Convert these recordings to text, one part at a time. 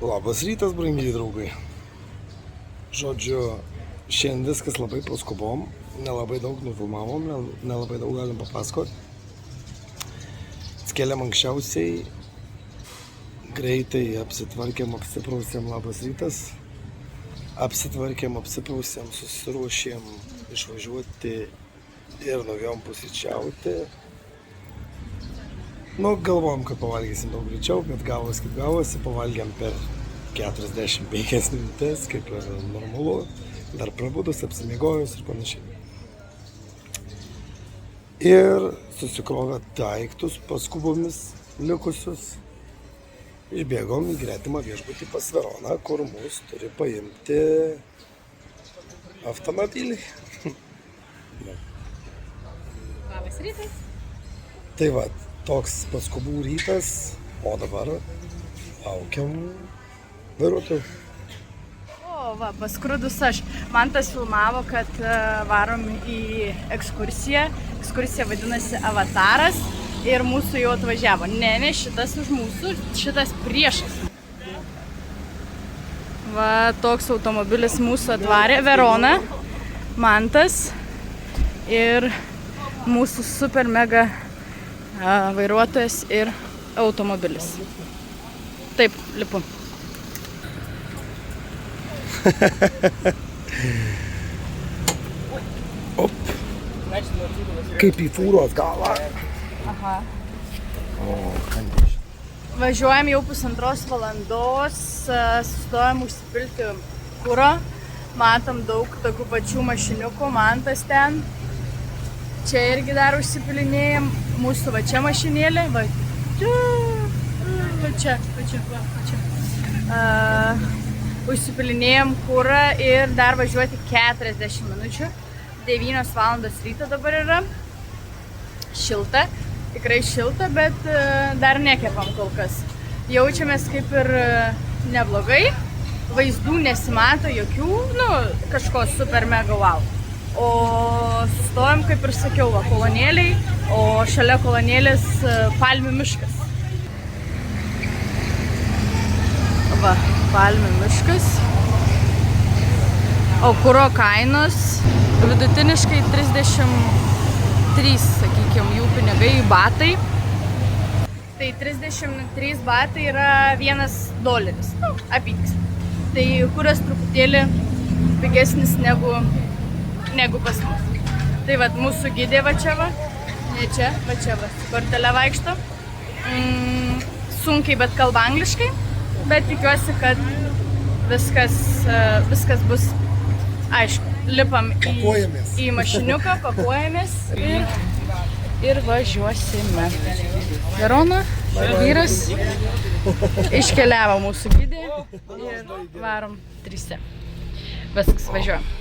Labas rytas, brangiai draugai. Žodžiu, šiandien viskas labai paskubom, nelabai daug nufilmavom, nelabai daug galim papasakoti. Atskeliam anksčiausiai, greitai apsitvarkėm, apsiprausėm, labas rytas. Apsitvarkėm, apsiprausėm, susiruošėm išvažiuoti ir nuėjom pusryčiauti. Galvojom, kad pavalgysim daug greičiau, bet gavosi kaip gavosi, pavalgėm per 45 minutės, kaip ir normalu, dar prabudus, apsimiegojus ir panašiai. Ir susikrovę daiktus paskubomis likusius, išbėgom į gretimą viešbutį pas Veroną, kur mus turi paimti automobilį. Labas rytas. Tai va, toks paskubų rytas, o dabar laukiam vairuotojų. Paskrudus aš. Man tas filmavo, kad varom į ekskursiją. Ekskursija vadinasi Avataras ir mūsų jau atvažiavo. Ne, šitas už mūsų, šitas priešas. Toks automobilis mūsų atvarė. Verona, Mantas ir mūsų super mega vairuotojas ir automobilis. Taip, lipu. Op. Kaip į fūros galą. Aha. Kandiš. Važiuojam jau 1,5 valandos, sustojam užsipilti kuro. Matom daug tokių pačių mašiniukų, Mantas ten. Čia irgi dar užsipilinėjam. Mūsų va čia mašinėlė. Va čia. Užsipilinėjom kurą ir dar važiuoti 40 minučių. 9 valandos ryto dabar yra. Šilta, tikrai šilta, bet dar nekepam kol kas. Jaučiamės kaip ir neblogai. Vaizdų nesimato jokių, kažko super mega wow. O sustojom, kaip ir sakiau, kolonėliai, o šalia kolonėlės palmių miškas. Palmių miškas. O kuro kainos vidutiniškai 33, sakykime, jų pinigai batai. Tai 33 batai yra $1, apytiksliai. Tai kuras truputėlį pigesnis negu pas mus. Tai mūsų gidė va čia va. Ne čia, va čia va. Kortelė vaikšto. Sunkiai, bet kalba angliškai. Bet tikiuosi, kad viskas bus aišku. Lipam į mašiniuką, pakuojamės ir važiuosime. Verona, vyras, iškeliavo mūsų gidė ir varom 3. Viskas, važiuojam.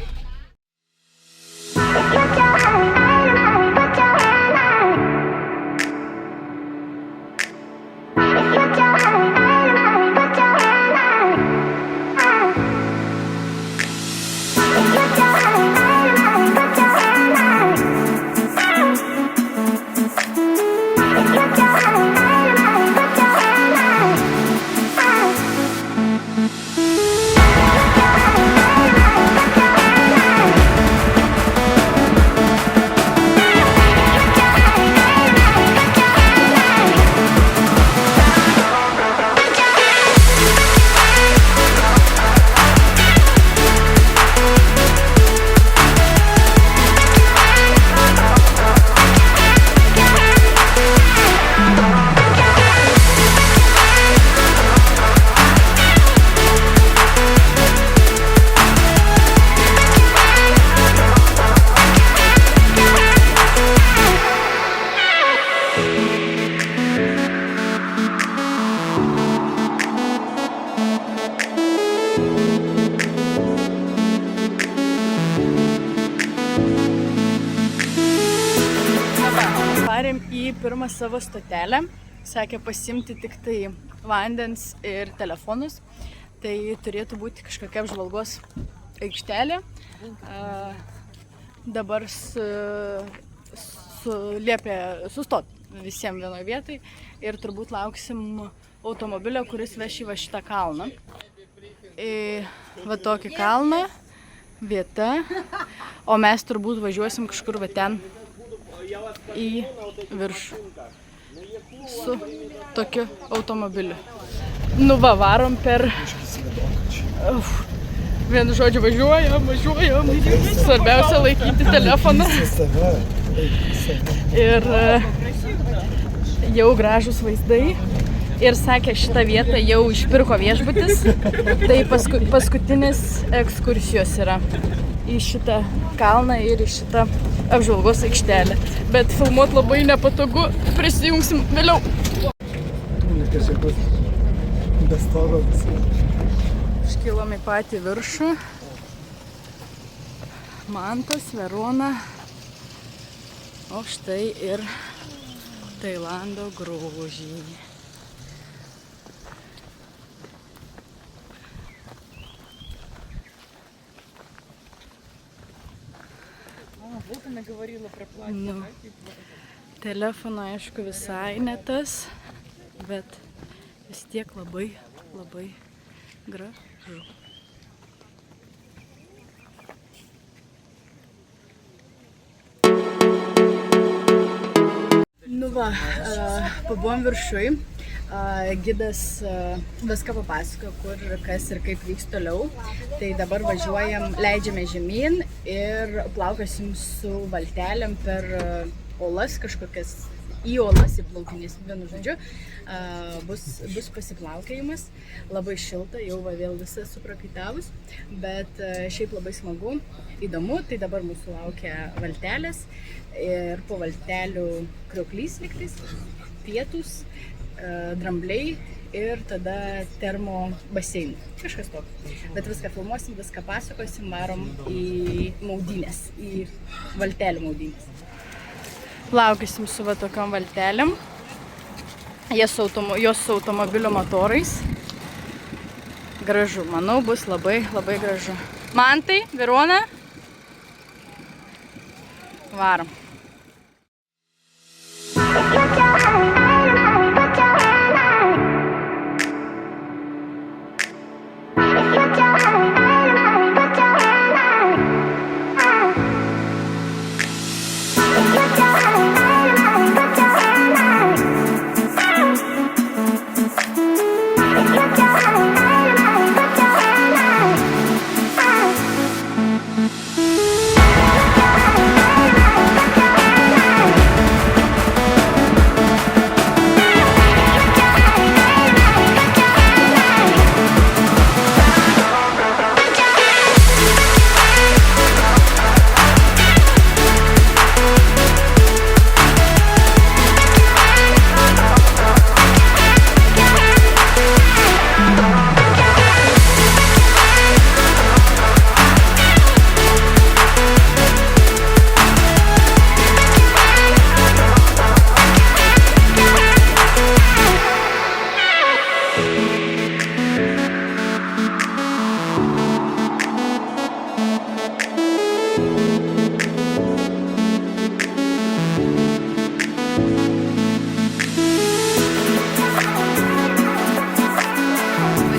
Varėm į pirmą savo stotelę. Sakė pasiimti tik tai vandens ir telefonus. Tai turėtų būti kažkokia apžvalgos aikštelė. Dabar liepė sustoti visiems vienoje vietai ir turbūt lauksim automobilio, kuris veš į šitą kalną. į va tokį kalną, vieta, o mes turbūt važiuosim kažkur va ten į viršų su tokiu automobiliu. Nu va, varom per... Vienu žodžiu važiuojam. Svarbiausia laikyti telefoną. Ir jau gražus vaizdai. Ir sakė, šitą vietą jau išpirko viešbutis. Tai paskutinis ekskursijos yra į šitą kalną ir į šitą apžvalgos aikštelę. Bet filmuot labai nepatogu, prisijungsim vėliau. Iškilom į patį viršų. Mantas, Verona. O štai ir Tailando grožiai. Nu, telefono aišku visai ne tas, bet vis tiek labai gražu. Nu va, pabuvom viršui. Gidas viską papasakojo, kur, kas ir kaip vyks toliau. Tai dabar važiuojam, leidžiame žemyn ir plaukiosim su valtelėm per olas kažkokias, į olas įplaukinės, vienu žodžiu. Bus pasiplaukėjimas, labai šilta, jau va vėl visas suprakaitavus, bet šiaip labai smagu, įdomu. Tai dabar mūsų laukia valtelės ir po valtelių krioklys lygtais, pietus, drambliai ir tada termo baseinų, kažkas tokio. Bet viską filmuosim, viską pasakosim, varom į maudynės, į valtelių maudynės. Plaukysim su va tokiom valtelėm, jos su automobilio motorais. Gražu, manau, bus labai gražu. Mantai, Verona, varom.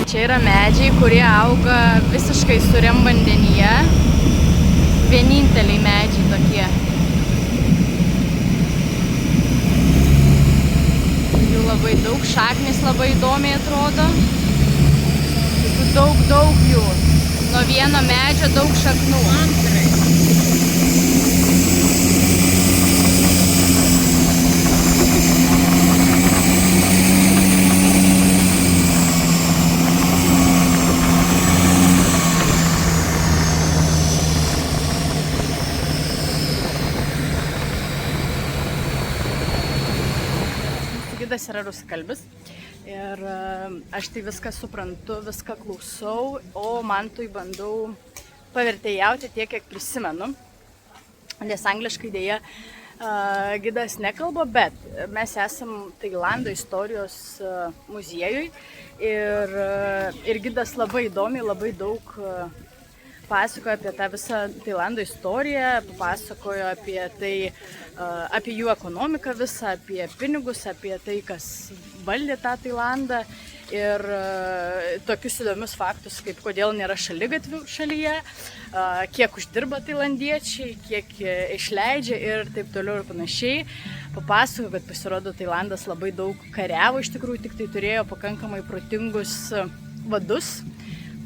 Čia yra medžiai, kurie auga visiškai suriam vandenyje. Vieninteliai medžiai tokie. Jų labai daug, šaknis labai įdomiai atrodo. Daug jų. Nuo vieno medžio daug šaknų. Gidas yra rusakalbis ir aš tai viską suprantu, viską klausau, o Mantui bandau pavertėjauti tiek, kiek prisimenu, nes angliškai dėja Gidas nekalba, bet mes esam Tailando istorijos muziejuj ir Gidas labai įdomiai, labai daug pasakojo apie tą visą Tailando istoriją, pasakojo apie tai, apie jų ekonomiką visą, apie pinigus, apie tai, kas valdė tą Tailandą ir tokius įdomius faktus, kaip kodėl nėra šaligatvių šalyje, kiek uždirba tailandiečiai, kiek išleidžia ir taip toliau ir panašiai. Papasakoju, kad pasirodo Tailandas labai daug kariavo, iš tikrųjų tik tai turėjo pakankamai protingus vadus,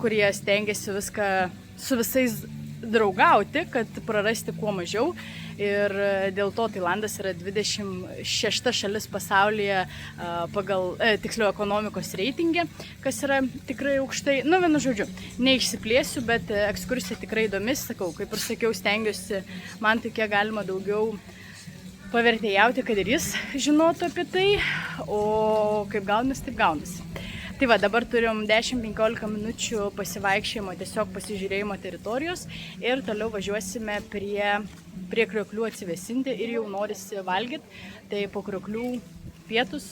kurie stengiasi viską su visais draugauti, kad prarasti kuo mažiau. Ir dėl to Tailandas yra 26 šalis pasaulyje pagal, tiksliau, ekonomikos reitingė, kas yra tikrai aukštai. Nu, vienu žodžiu, neišsiplėsiu, bet ekskursija tikrai įdomi, sakau, kaip ir sakiau, stengiuosi man tai kiek galima daugiau pavertėjauti, kad ir jis žinotų apie tai, o kaip gaunasi, taip gaunasi. Tai va, dabar turim 10-15 minučių pasivaikščiojimo, tiesiog pasižiūrėjimo teritorijos ir toliau važiuosime prie krioklių atsivesinti ir jau norisi valgyti, tai po krioklių pietus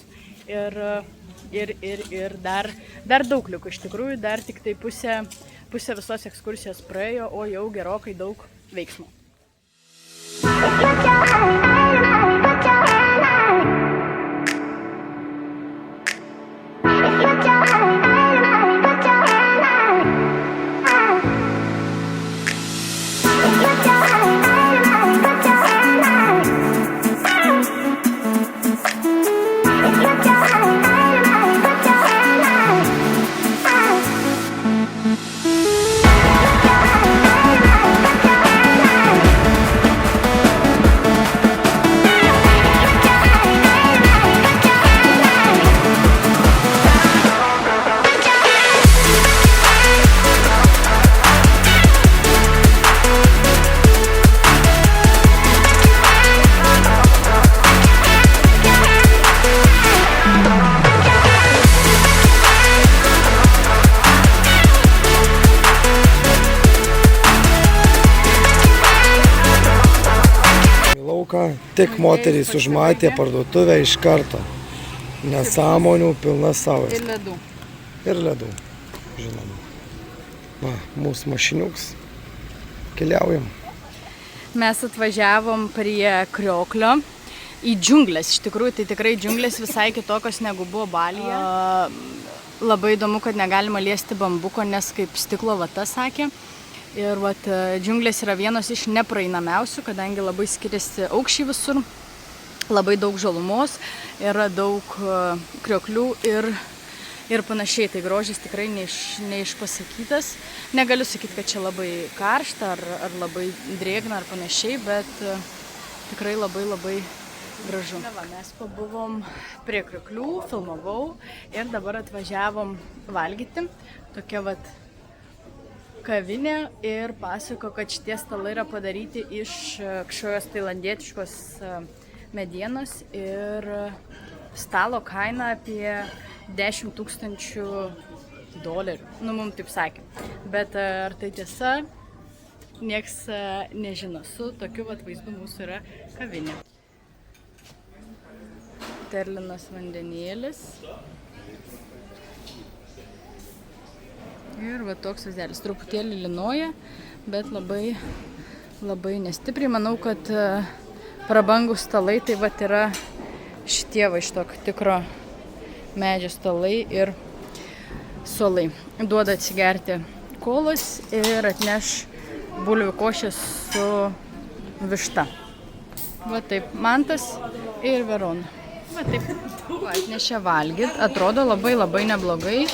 ir dar daug liko iš tikrųjų, dar tik tai pusė visos ekskursijos praėjo, o jau gerokai daug veiksmo. Tik moterys užmatė parduotuvę iš karto. Nesąmonių pilna savas. Ir ledų. Ir ledų, žinoma. Va, mūsų mašiniuks. Keliaujam. Mes atvažiavom prie krioklio į džiunglės. Iš tikrųjų, tai tikrai džiunglės visai kitokios negu buvo Balyje. Labai įdomu, kad negalima liesti bambuko, nes kaip stiklo vata sakė. Ir vat, džiunglės yra vienos iš nepraeinamiausių, kadangi labai skiriasi aukščiai visur, labai daug žalumos, yra daug krioklių ir panašiai. Tai grožis tikrai neišpasakytas. Negaliu sakyti, kad čia labai karšta ar labai drėgna ar panašiai, bet tikrai labai gražu. Va, mes pabuvom prie krioklių, filmavau ir dabar atvažiavom valgyti. Tokia vat kavinė ir pasako, kad šitie stalai yra padaryti iš kažkokios tailandietiškos medienos ir stalo kaina apie $10 000. Nu, mums taip sakė. Bet ar tai tiesa, nieks nežino. Su tokiu vat vaizdu mūsų yra kavinė. Terlinas vandenėlis. Ir va toks vaizdelis, truputėlį lynoja, bet labai nestipriai. Manau, kad prabangus stalai tai va yra šitie va iš tokio tikro medžio stalai ir suolai. Duoda atsigerti kolos ir atneš bulvių košės su višta. Va taip, Mantas ir Verona. Va taip, atnešė valgyt, atrodo labai neblogai.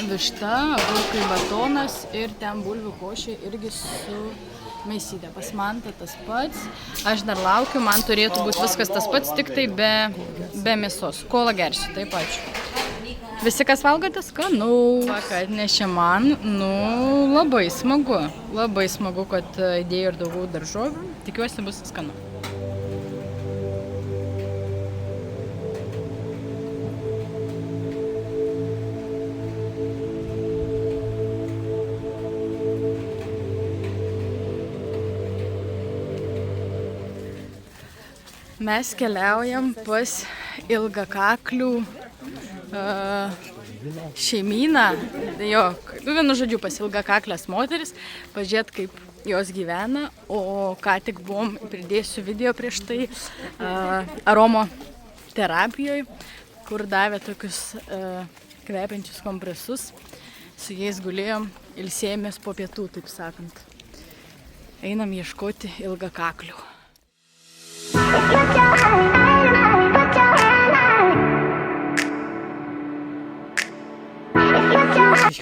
Višta, agurkai, batonas ir ten bulvių košė irgi su mėsytė. Pas Mantą tas pats. Aš dar laukiu, man turėtų būti viskas tas pats, tik tai be mėsos. Kolą gersiu, taip ačiū. Visi, kas valgote, skanu. Ką atnešė man, nu, labai smagu, kad įdėjo ir daugiau daržovių. Tikiuosi bus skanu. Mes keliaujam pas ilgakaklių šeimyną, jo, vienu žodžiu, pas ilgakaklės moteris, pažiūrėt, kaip jos gyvena, o ką tik pridėsiu video prieš tai, aromoterapijoje, kur davė tokius kvepiančius kompresus. Su jais gulėjom, ilsėjomės po pietų, taip sakant. Einam ieškoti ilgakaklių.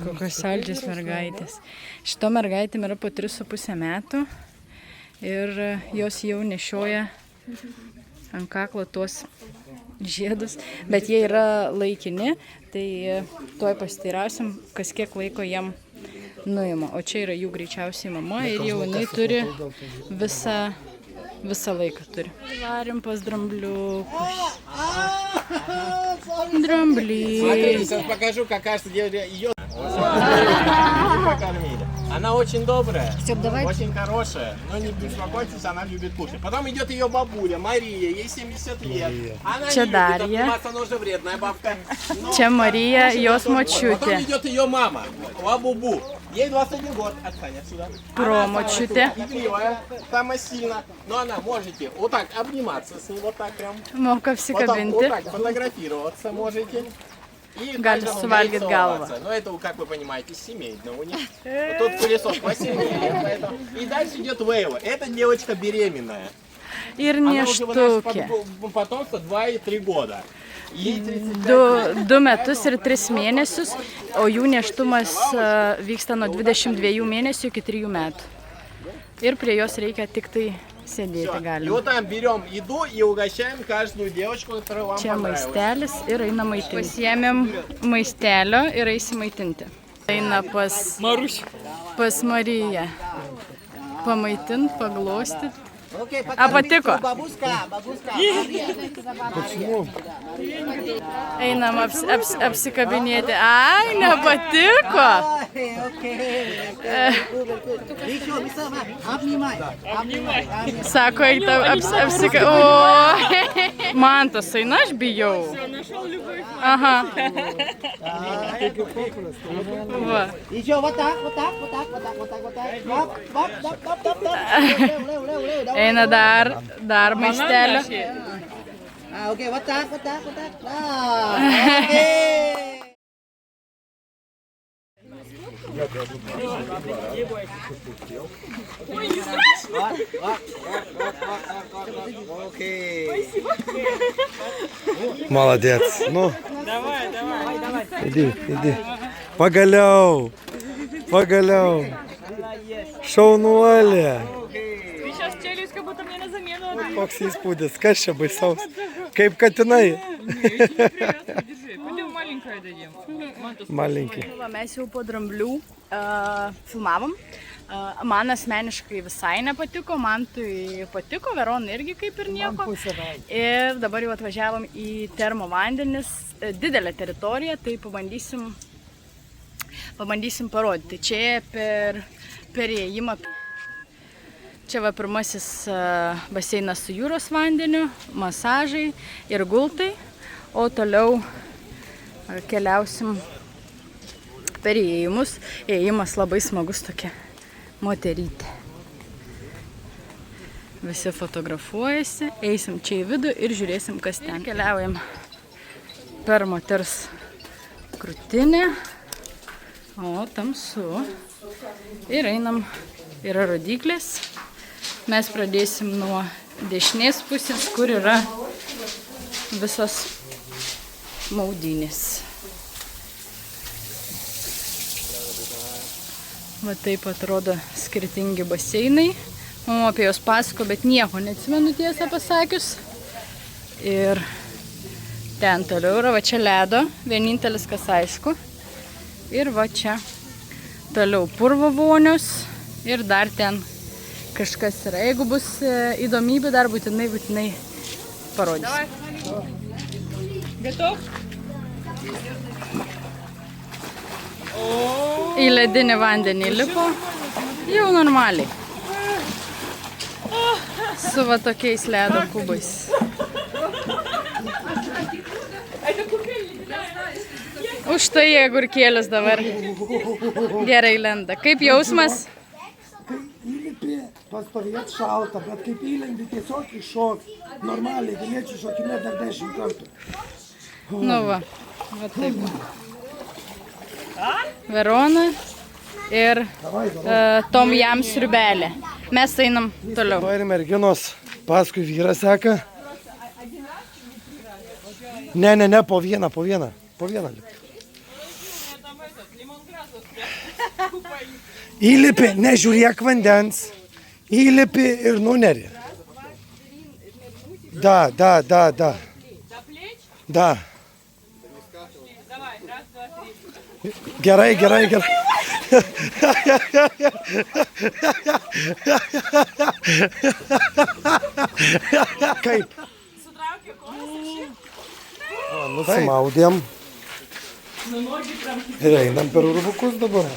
Kokios saldžios mergaitės. Šito mergaitėm yra po 3,5 metų ir jos jau nešioja ant kaklo tuos žiedus, bet jie yra laikini, tai tuoj pasiteirausim, kas kiek laiko jiem nuima. O čia yra jų greičiausiai mama ir jau jinai turi visą laiką turi. Varim pas drambliukus. Драмбли. Смотрите, сейчас покажу, как кажется, ее покормили. Она очень добрая, очень хорошая, но не беспокойтесь, она любит кушать. Потом идет ее бабуля Мария, ей 70 лет. Она не любит обниматься, она уже вредная бабка. Čia Marija, jos močiutė. Потом идет ее мама, Лабубу. Ей 21 год. Отстань отсюда. Промотчутė. Игривая, самая сильная. Но она можете вот так обниматься с ней, вот так прям. Moka Потом вот apsikabinti. так фотографироваться можете. И Gali каждому suvalgyt galvą. целоваться. Но это, как вы понимаете, семейно у них. Вот тут пылесос посильнее, поэтому. И дальше идет Вейла. Эта девочка беременная. Ir Она уже выносит nėštukė. потомство 2 и 3 года. Ей 35 Du metus ir 3 mėnesius, o jų nėštumas vyksta nuo 22 mėnesių iki 3 metų. Ir prie jos reikia tik tai sėdėti И galima. вот там берем еду и угощаем каждую девочку, которая вам Čia понравилась. maistelis ir eina maitinti. Pasiėmėm maistelio ir eisim maitinti. Eina pas Mariją. Pamaitint, paglostyti. A patiko? Почему? Einam apsikabinėti. Ai, nepatiko. Sako, eita apsikabinėti. O, man tas eina, aš bijau. Aha. Va. Eina dar maistelio. Okay, what that? Okay. Молодец. Ну. Иди. Погулял. Šaunuolė. Šios čelius, kaip būtų mėne zamienu. Koks įspūdis, kas čia baisaus? Kaip katinai. Malinkai. Mes jau po dramblių filmavom. Man asmeniškai visai nepatiko, man tai patiko, Veronai irgi kaip ir nieko. Ir dabar jau atvažiavom į termo vandenis, didelę teritoriją, tai pabandysim parodyti. Čia per įėjimą. Čia va pirmasis baseinas su jūros vandeniu, masažai ir gultai, o toliau keliausim per įėjimus. Įėjimas labai smagus, tokia moterytė. Visi fotografuojasi, eisim čia į vidų ir žiūrėsim, kas ten. Keliaujam per moters krūtinę, o tamsu. Ir einam, yra rodyklės. Mes pradėsim nuo dešinės pusės, kur yra visos maudynės. Va taip atrodo skirtingi baseinai. Mama apie jos pasako, bet nieko neatsimenu tiesą pasakius. Ir ten toliau yra, va čia ledo, vienintelis kas aišku. Ir va čia toliau purvo vonios ir dar ten kažkas yra. Jeigu bus įdomybių, dar būtinai parodysiu. Gatov? Į ledinį vandenį lipo. Jau normaliai. Su va tokiais ledo kubais. Už tai agurkėlius dabar gerai lenda. Kaip jausmas? Įlipi, pastovėt šalta, bet kaip įlendi tiesiog iššok, normaliai galėčiau šokinėti dar 10 kartų. Nu va taip. Verona ir tom jam sriubelė. Mes einam toliau. Ir merginos paskui vyrą seka. Ne, po vieną. Po vieną. Įlipi, nežiūrėk vandens. Įlipi ir nuneri. Da. Gerai. Kaip? Nusimaudėm. Ir einam per urvukus dabar.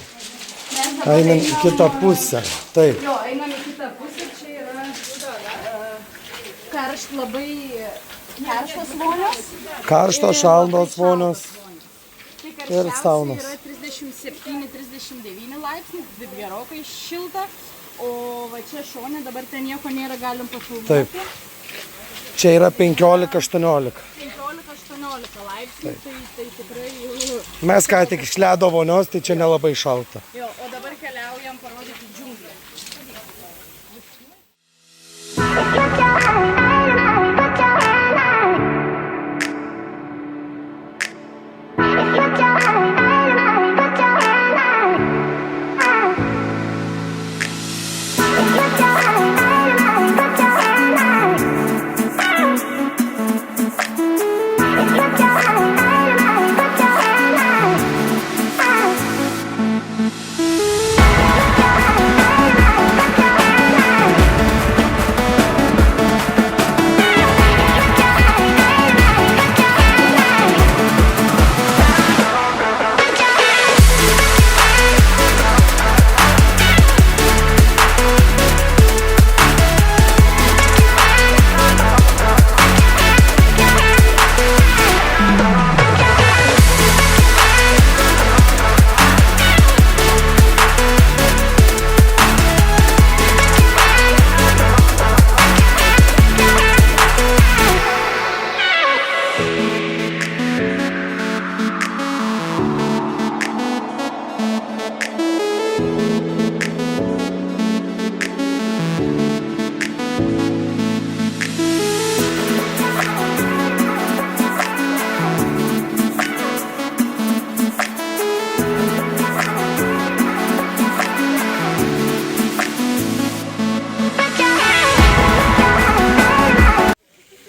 Einam į kitą pusę. Taip. Jo, einam į kitą pusę. Čia yra labai karštos vonios. Karštos, šaltos vonios. Ir saunos. Yra 37-39 laipsniai, taip gerokai šilta. O va čia šone dabar ten nieko nėra, galim pafilmuoti. Taip. Čia yra 15-18. 15-18 laipsnių, tai tikrai jau... Mes ką tik iš ledo vonios, tai čia nelabai šalta. Jo, o dabar keliaujam parodyti džiunglę.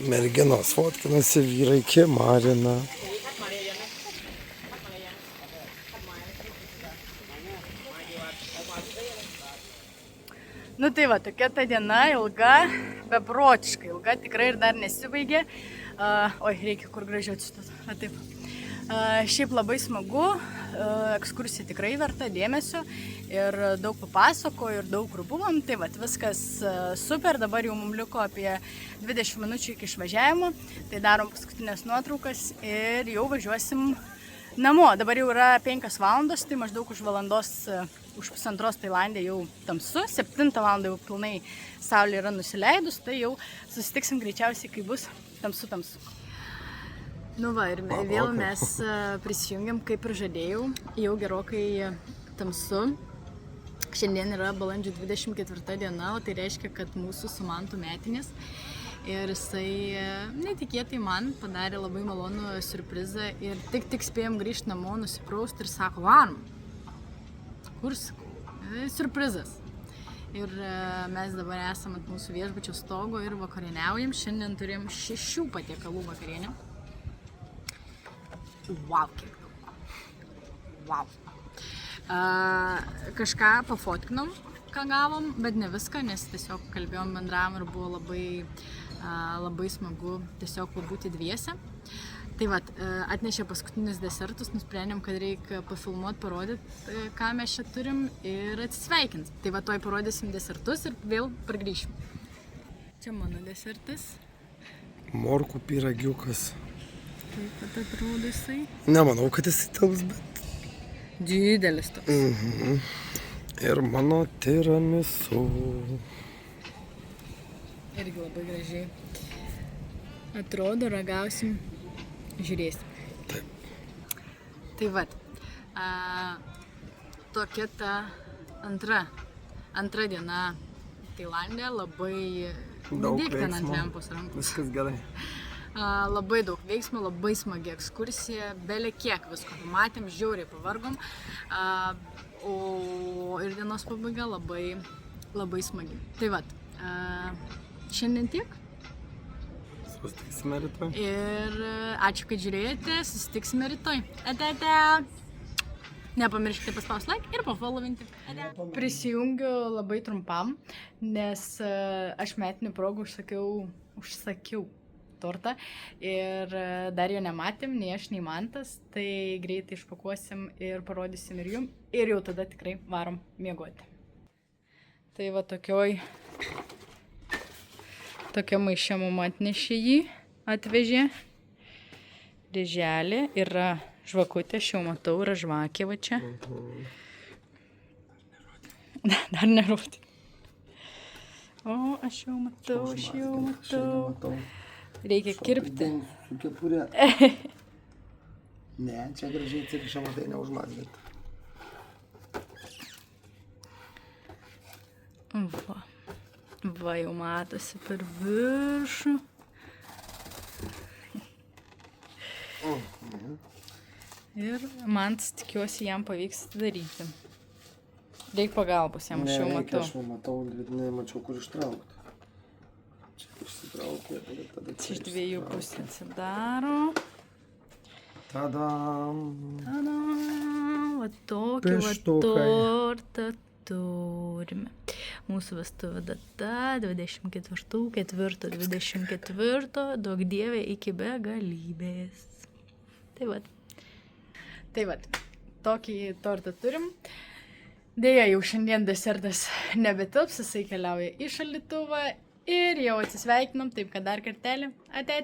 Merginos fotkinasi, vyrai kimarina. Nu tai va, tokia ta diena ilga, beprotiškai ilga, tikrai ir dar nesibaigė. Oi, reikia kur gražiau atsistot. Taip. Šiaip labai smagu, ekskursija tikrai verta dėmesio ir daug papasakoju ir daug kur buvom. Tai va, viskas super, dabar jau mums liko apie 20 minučių iki išvažiavimo. Tai darom paskutinės nuotraukas ir jau važiuosim namo. Dabar jau yra 5 valandos, tai maždaug už valandos, už pusantros Tailandė jau tamsu. 7 valandą jau pilnai saulė yra nusileidus, tai jau susitiksim greičiausiai, kai bus tamsu. Nu va, ir vėl mes prisijungiam, kaip ir žadėjau, jau gerokai tamsu. Šiandien yra balandžio 24 diena, o tai reiškia, kad mūsų su Mantu metinis. Ir jisai netikėtai man padarė labai malonų siurprizą ir tik spėjom grįžti namo, nusiprausti ir sako, varom. Kur sakau? Siurprizas. Ir mes dabar esam ant mūsų viešbučio stogo ir vakarieniaujam. Šiandien turėjom 6 patiekalų vakarienę. Wow, kiek daug. Wow. Kažką pafotkinom, ką gavom, bet ne viską, nes tiesiog kalbėjom, bendravom ir buvo labai smagu tiesiog pabūti dviese. Tai vat, atnešė paskutinius desertus, nusprendėm, kad reikia pafilmuoti, parodyti, ką mes čia turim ir atsisveikint. Tai va, toj parodysim desertus ir vėl pargrįšim. Čia mano desertas. Morkų pyragiukas. Taip pat atrodo jisai. Nemanau, kad jisai telps, bet... Didelis toks. Ir mano tiramisu. Irgi labai gražiai atrodo, ragausim, žiūrėsim. Tai vat, tokia ta antra diena Tailande, labai nedėk ten ant lempos rankos. Viskas gerai. Labai daug veiksmų, labai smagi ekskursija, belė kiek visko pamatėm, žiauriai pavargom, o ir dienos pabaiga labai, labai smagi. Tai vat, šiandien tiek. Susitiksime rytoj. Ir ačiū, kad žiūrėjote, susitiksime rytoj. Ate. Nepamirškite paspausti like ir pafollowinti. Prisijungiu labai trumpam, nes aš metinių progų užsakiau tortą ir dar jo nematėm, nei aš, nei Mantas, tai greitai išpakuosim ir parodysim ir jum ir jau tada tikrai varom miegoti. Tai va tokia maišė mum atnešė jį, atvežė. Dėželė yra žvakutė, aš jau matau, yra žvakė va čia. Dar nerodė. O, aš jau matau. Reikia kirpti. Su kepurė. Ne, čia gražiai atsiriša, matai, neužmazgėt. Va, jau matosi per viršų. Ir man tikiuosi jam pavyks daryti. Reikia pagalbos jam, aš jau matau. Aš matau, nemačiau, kur ištraukti. Čia išsitraukė ir tada Čia iš dviejų pusių atsidaro. Tadam! Va tokį va tortą turime. Mūsų vestuvių data 24.4.24. Duok Dieve iki begalybės. Tai vat, tokį tortą turim. Deja, jau šiandien desertas nebetilps, jisai keliauja į šaldytuvą ir jau atsisveikinom, taip kad dar kartelį. Ate.